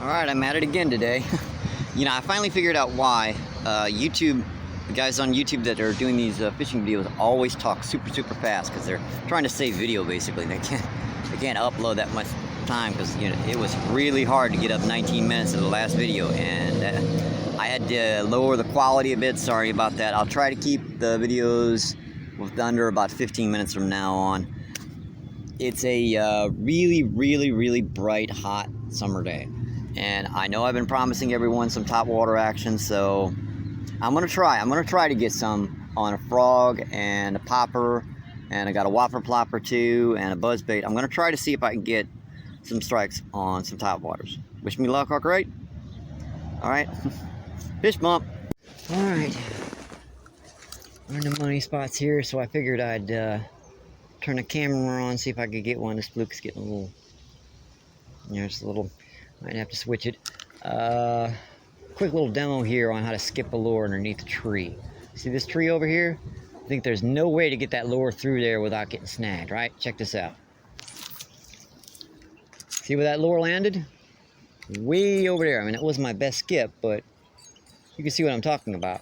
Alright, I'm at it again today. You know, I finally figured out why the guys on YouTube that are doing these fishing videos always talk super fast, because they're trying to save video basically. They can't upload that much time because, you know, it was really hard to get up 19 minutes of the last video, and I had to lower the quality a bit. Sorry about that. I'll try to keep the videos with under about 15 minutes from now on. It's a really bright, hot summer day. And I know I've been promising everyone some top water action, so I'm gonna try to get some on a frog and a popper, and I got a whopper plopper too, and a buzzbait. I'm gonna try to see if I can get some strikes on some top waters. Wish me luck, right? All right, fish bump. All right, we're in the money spots here, so I figured I'd turn the camera on, see if I could get one. This fluke's getting a little, you know, just a little. Might have to switch it. Quick little demo here on how to skip a lure underneath a tree. See this tree over here? I think there's no way to get that lure through there without getting snagged, right? Check this out. See where that lure landed? Way over there. I mean, it was my best skip, but you can see what I'm talking about.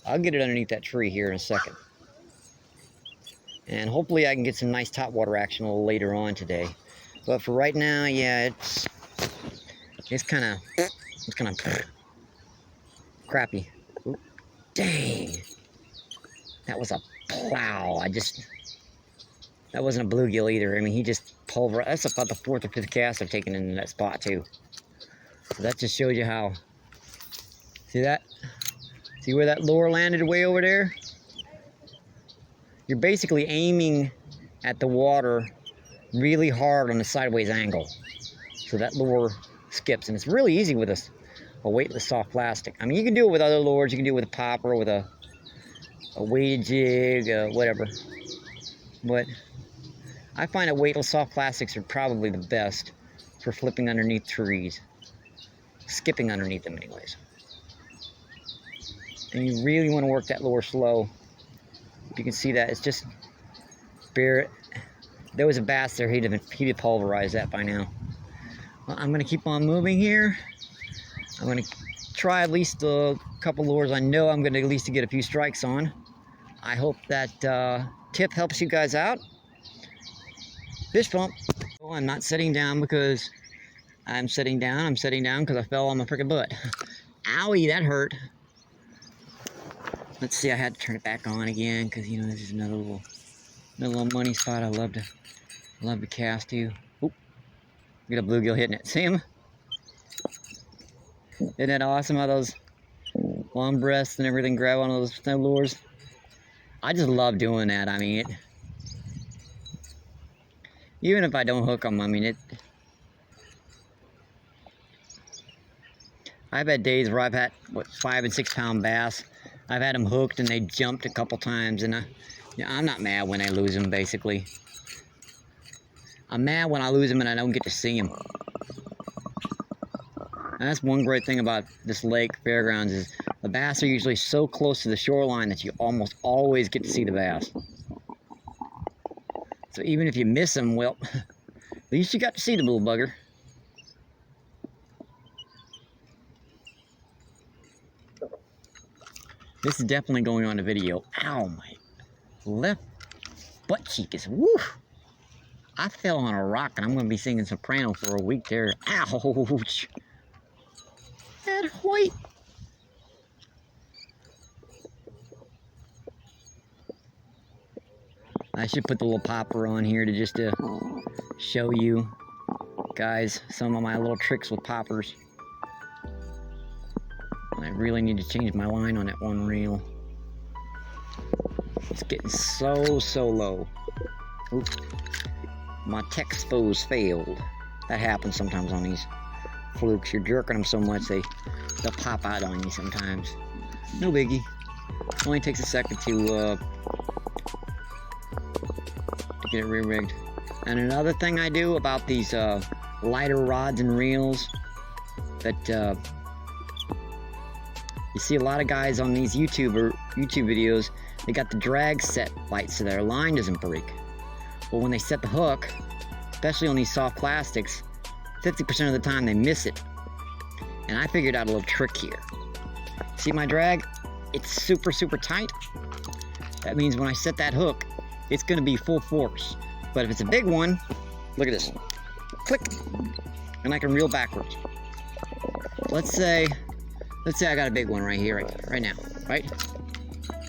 I'll get it underneath that tree here in a second. And hopefully I can get some nice top water action a little later on today. But for right now, yeah, it's kind of crappy. Ooh, dang, that was a plow. That wasn't a bluegill either. I mean, he just pulverized. That's about the 4th or 5th cast I've taken in that spot too. So that just shows you how. See that? See where that lure landed way over there? You're basically aiming at the water really hard on the sideways angle, so that lure skips. And it's really easy with a weightless soft plastic. I mean, you can do it with other lures. You can do it with a popper, with a weighted jig, whatever. But I find that weightless soft plastics are probably the best for flipping underneath trees, skipping underneath them anyways. And you really want to work that lure slow. You can see that it's just bare. There was a bass there, he'd have pulverized that by now. Well, I'm gonna keep on moving here. I'm gonna try at least a couple lures I know I'm gonna at least get a few strikes on. I hope that tip helps you guys out. Fish pump. Oh, I'm not sitting down because I'm sitting down because I fell on my freaking butt. Owie, that hurt. Let's see, I had to turn it back on again because, you know, this is another little money spot I love to cast to. Oop. Get a bluegill hitting it. See him? Isn't that awesome how those long breasts and everything grab on those snow lures? I just love doing that. I mean, even if I don't hook them, I mean, I've had days where I've had, 5 and 6 pound bass. I've had them hooked and they jumped a couple times, and I'm not mad when I lose them, basically. I'm mad when I lose them and I don't get to see them. And that's one great thing about this lake fairgrounds is the bass are usually so close to the shoreline that you almost always get to see the bass. So even if you miss them, well, at least you got to see the little bugger. This is definitely going on the video. Ow, my left butt cheek is, woo! I fell on a rock and I'm going to be singing soprano for a week there. Ouch! That hoit! I should put the little popper on here to just show you guys some of my little tricks with poppers. I really need to change my line on that one reel. It's getting so low. Oop. My tech expose failed. That happens sometimes on these flukes. You're jerking them so much they'll pop out on you sometimes. No biggie. Only takes a second to get it re-rigged. And another thing I do about these lighter rods and reels that you see a lot of guys on these YouTube videos, they got the drag set lights so their line doesn't break. Well, when they set the hook, especially on these soft plastics, 50% of the time they miss it. And I figured out a little trick here. See my drag? It's super, super tight. That means when I set that hook, it's gonna be full force. But if it's a big one, look at this. Click, and I can reel backwards. Let's say I got a big one right here, right now, right?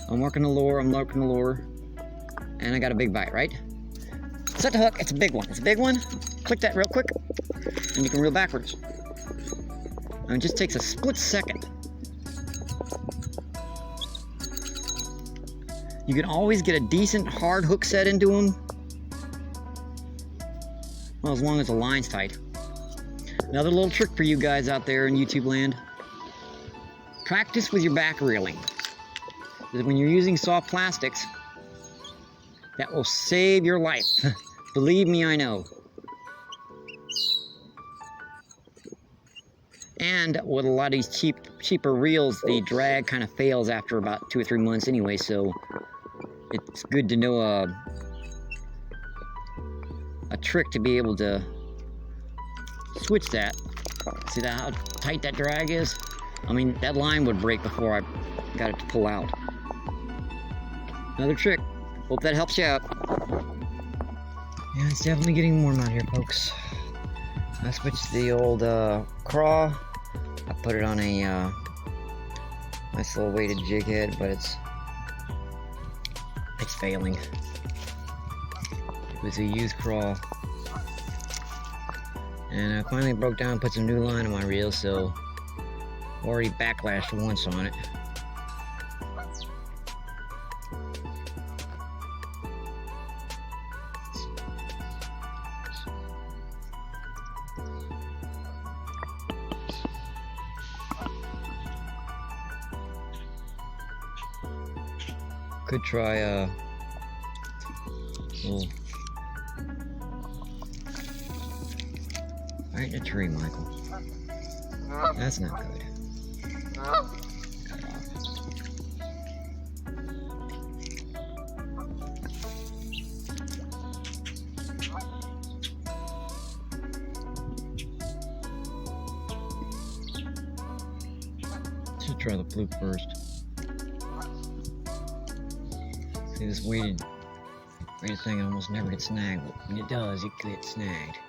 I'm working the lure, and I got a big bite, right? Set the hook, it's a big one, Click that real quick, and you can reel backwards. And it just takes a split second. You can always get a decent hard hook set into them. Well, as long as the line's tight. Another little trick for you guys out there in YouTube land. Practice with your back reeling. Because when you're using soft plastics, that will save your life. Believe me, I know. And with a lot of these cheaper reels, the drag kind of fails after about 2 or 3 months anyway, so it's good to know a trick to be able to switch that. See that how tight that drag is? I mean, that line would break before I got it to pull out. Another trick. Hope that helps you out. Yeah, it's definitely getting warm out here, folks. I switched the old craw. I put it on a nice little weighted jig head, but it's failing. It was a used craw. And I finally broke down and put some new line on my reel, so already backlashed once on it. Could try a little right in the tree, Michael. That's not good. Should try the fluke first. See, this weighted thing almost never gets snagged, but when it does, it gets snagged.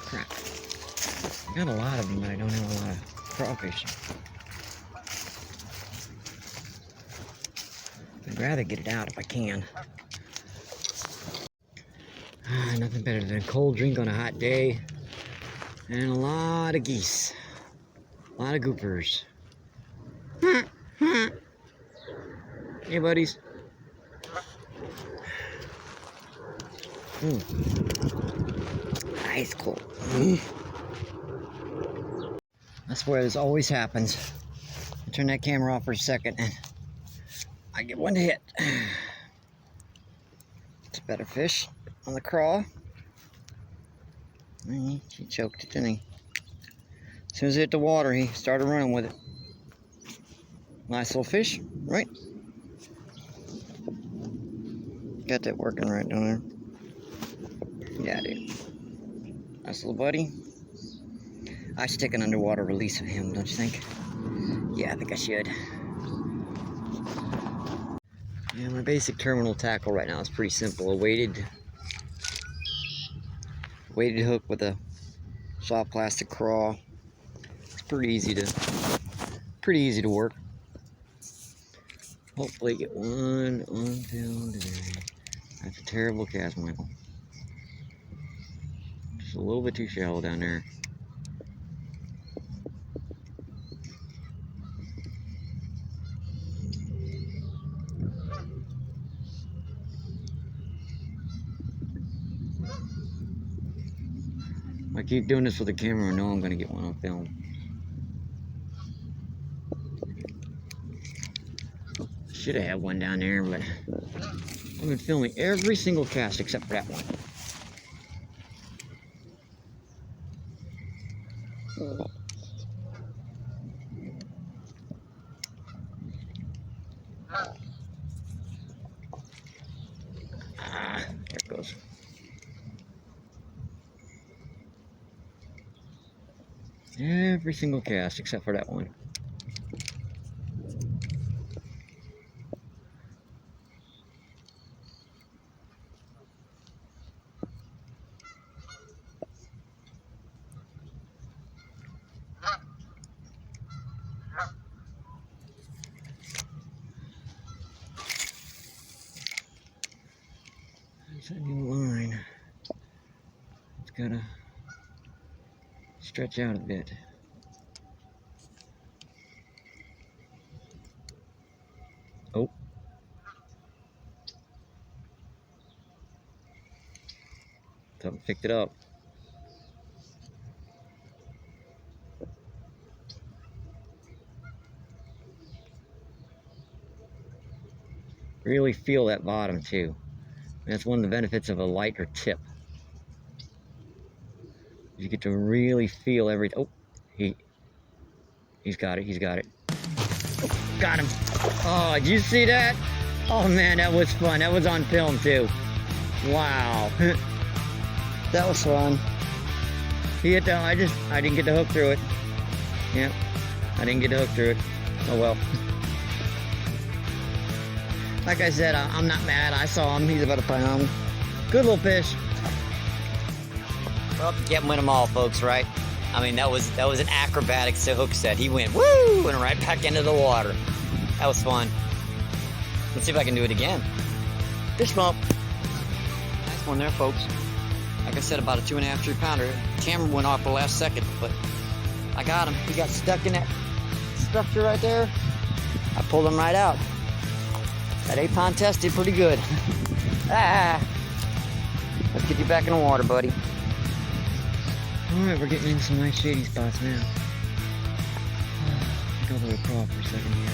Crap. I got a lot of them, but I don't have a lot of crawfish. I'd rather get it out if I can. Nothing better than a cold drink on a hot day. And a lot of geese. A lot of goopers. Hey, buddies. Ice cold. That's where this always happens. I turn that camera off for a second and I get one hit. It's a better fish on the craw. He choked it, didn't he? As soon as it hit the water, he started running with it. Nice little fish, right? Got that working right down there. Yeah, I do. Nice little buddy. I should take an underwater release of him, don't you think? Yeah, I think I should. Yeah, my basic terminal tackle right now is pretty simple. A weighted hook with a soft plastic craw. It's pretty easy to work. Hopefully get one on film today. That's a terrible cast, Michael. Just a little bit too shallow down there. If I keep doing this with the camera, I know I'm going to get one on film. Should have had one down there, but I've been filming every single cast except for that one. There it goes. Every single cast except for that one. There's a new line. It's gotta stretch out a bit. Oh. Something picked it up. Really feel that bottom too. That's one of the benefits of a lighter tip. You get to really feel every. Oh, he's got it. He's got it. Oh, got him. Oh, did you see that? Oh man, that was fun. That was on film too. Wow. That was fun. He hit the. I didn't get the hook through it. Yep. I didn't get the hook through it. Oh well. Like I said, I'm not mad. I saw him. He's about a pound. Good little fish. Well, you can't win them all, folks, right? I mean, that was an acrobatic hook set. He went woo and right back into the water. That was fun. Let's see if I can do it again. Fish bump. Nice one there, folks. Like I said, about a 2.5, 3 pounder. Camera went off the last second, but I got him. He got stuck in that structure right there. I pulled him right out. That 8-pound tested pretty good. Ah! Let's get you back in the water, buddy. Alright, we're getting in some nice shady spots now. Go to the craw for a second here.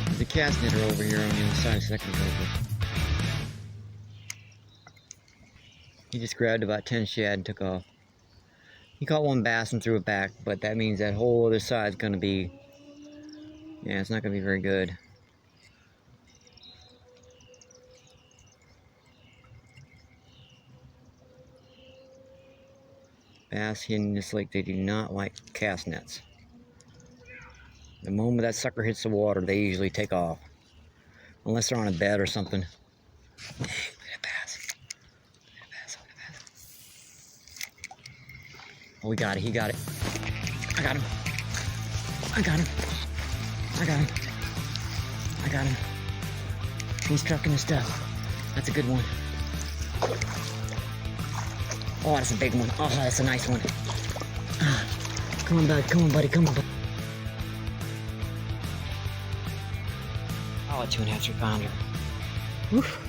There's a cast knitter over here on the other side, second over. He just grabbed about 10 shad and took off. He caught one bass and threw it back, but that means that whole other side's gonna be, yeah, it's not gonna be very good. Bass here in this lake, they do not like cast nets. The moment that sucker hits the water, they usually take off. Unless they're on a bed or something. Dang, look at that bass. Look at that bass, look at that bass. Oh, we got it, he got it. I got him. I got him. I got him. I got him. He's trucking his stuff. That's a good one. Oh, that's a big one. Oh, that's a nice one. Come on, bud. Come on, buddy. Come on, buddy. Oh, a 2.5, 3 pounder. Oof.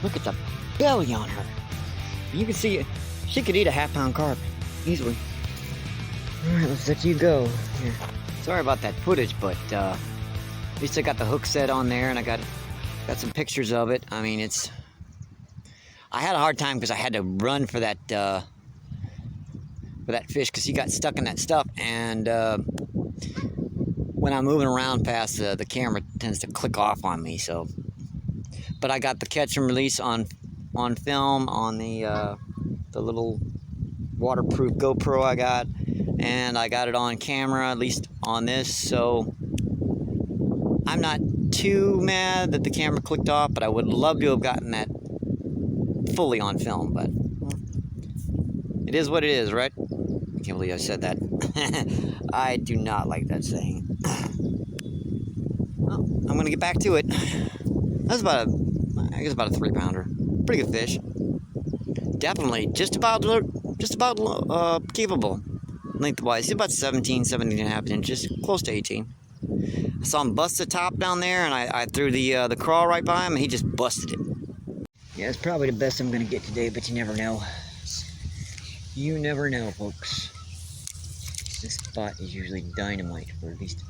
Look at the belly on her. You can see it. She could eat a 1/2 pound carp easily. All right, let's let you go. Here. Sorry about that footage, but at least I got the hook set on there, and I got some pictures of it. I mean, it's. I had a hard time because I had to run for that fish because he got stuck in that stuff, and when I'm moving around fast, the camera tends to click off on me. So, but I got the catch and release on film on the little waterproof GoPro I got, and I got it on camera, at least on this. So I'm not too mad that the camera clicked off, but I would love to have gotten that fully on film, but it is what it is, right? I can't believe I said that. I do not like that saying. Well, I'm gonna get back to it. That's about I guess about a 3 pounder. Pretty good fish. Definitely just about keepable lengthwise. He's about 17.5 inches, close to 18. I saw him bust the top down there, and I threw the craw right by him, and he just busted it. Yeah, it's probably the best I'm gonna get today, but you never know. You never know, folks. This spot is usually dynamite for at least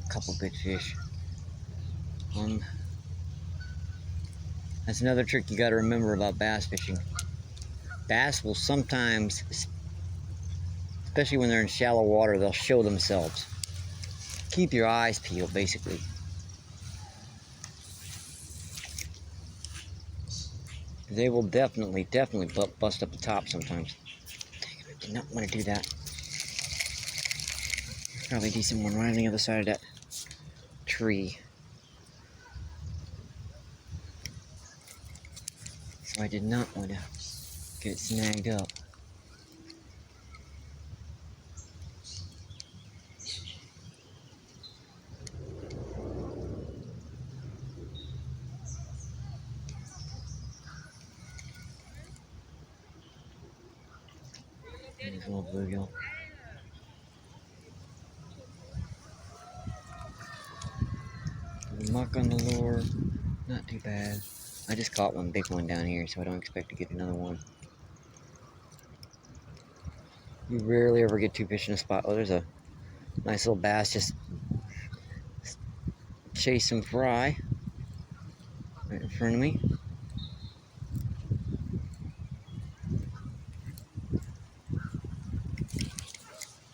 a couple good fish. That's another trick you gotta remember about bass fishing. Bass will sometimes, especially when they're in shallow water, they'll show themselves. Keep your eyes peeled, basically. They will definitely bust up the top sometimes. Did not want to do that. Probably a decent one right on the other side of that tree. So I did not want to get it snagged up. There's a little bluegill. The muck on the lure, not too bad. I just caught one big one down here, so I don't expect to get another one. You rarely ever get two fish in a spot. Oh, there's a nice little bass just chase some fry right in front of me.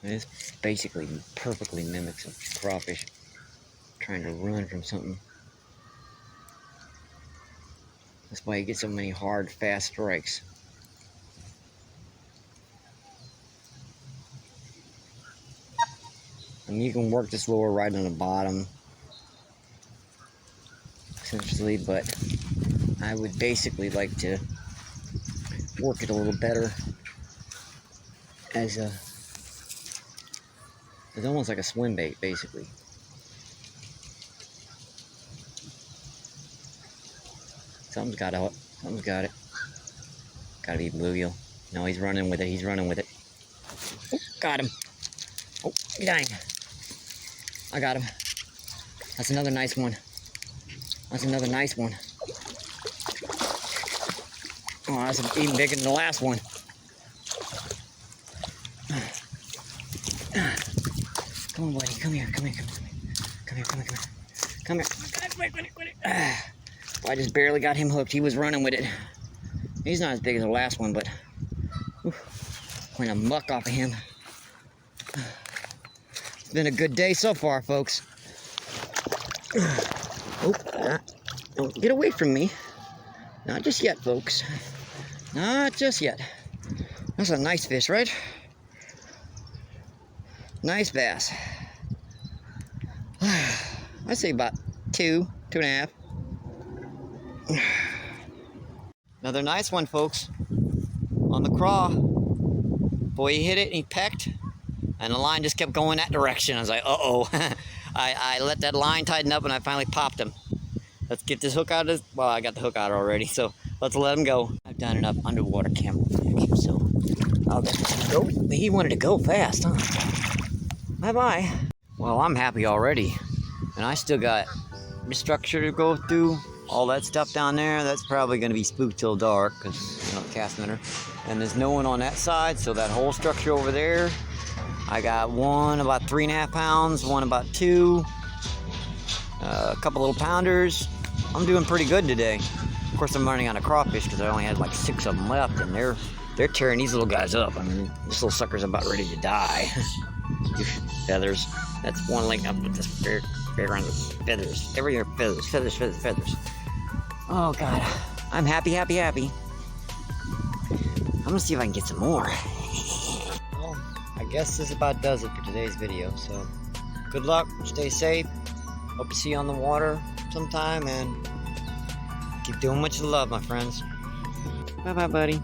This basically perfectly mimics a crawfish trying to run from something. That's why you get so many hard, fast strikes. And you can work this lure right on the bottom, essentially, but I would basically like to work it a little better as a, it's almost like a swim bait, basically. Something's got it. Something's got it. Gotta be bluegill. No, he's running with it. He's running with it. Oh, got him. Oh, dang. I got him. That's another nice one. That's another nice one. Oh, that's even bigger than the last one. Come on, buddy. Come here. Come here. Come here. Come here. Come here. Come here. Come here. I just barely got him hooked. He was running with it. He's not as big as the last one, but pulling a muck off of him. It's been a good day so far, folks. Oh, don't get away from me. Not just yet, folks. Not just yet. That's a nice fish, right? Nice bass. I'd say about 2.5. Another nice one, folks. On the craw. Boy, he hit it and he pecked, and the line just kept going that direction. I was like, uh-oh. I let that line tighten up and I finally popped him. Let's get this hook out of this. Well, I got the hook out already, so let's let him go. I've done enough underwater camouflage, so I'll let him go. But he wanted to go fast, huh? Bye-bye. Well, I'm happy already. And I still got structure to go through. All that stuff down there, that's probably going to be spooked till dark, because, you know, cast winter. And there's no one on that side, so that whole structure over there, I got one about 3.5 pounds, one about 2, a couple little pounders. I'm doing pretty good today. Of course, I'm running out of crawfish because I only had like 6 of them left, and they're tearing these little guys up. I mean, this little sucker's about ready to die. Feathers. That's one leg up with this fair on the feathers. Every year, feathers, feathers, feathers, feathers. Oh God, I'm happy, happy, happy. I'm gonna see if I can get some more. Well, I guess this about does it for today's video. So, good luck, stay safe. Hope to see you on the water sometime, and keep doing what you love, my friends. Bye-bye, buddy.